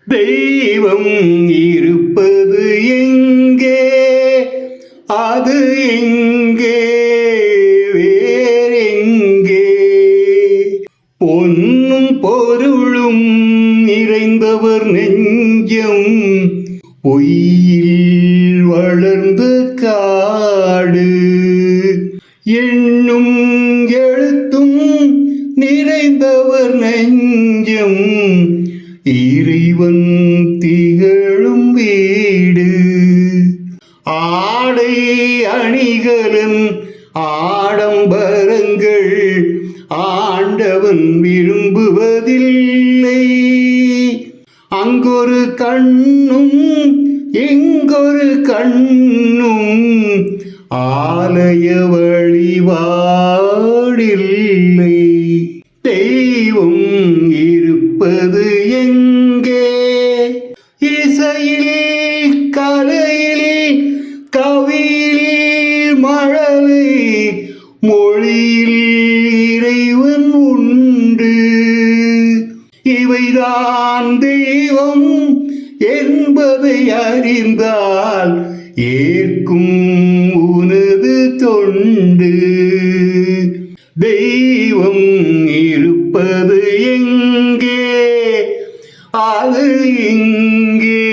தெய்வம் இருப்பது எங்கே? அது எங்கே? வேறெங்கே? பொன்னும் பொருளும் நிறைந்தவர் நெஞ்சம் பொய்யில் வளர்ந்த காடு. எண்ணும் எழுத்தும் நிறைந்தவர் நெஞ்சம் இறைவன் திகழும் வீடு. ஆடை அணிகளும் ஆடம்பரங்கள் ஆண்டவன் விரும்புவதில்லை. அங்கொரு கண்ணும் எங்கொரு கண்ணும் ஆலய வழிபாடில்லை. தெய்வம் இருப்பது எங்கே? இசையில், கலையில், கவியில், மழலை மொழியில் இறைவன் உண்டு. இவைதான் தெய்வம் என்பதை அறிந்தால் ஏற்கும் உனது தொண்டு. தெய்வம் இருப்பது எங்கே? அது இங்கே.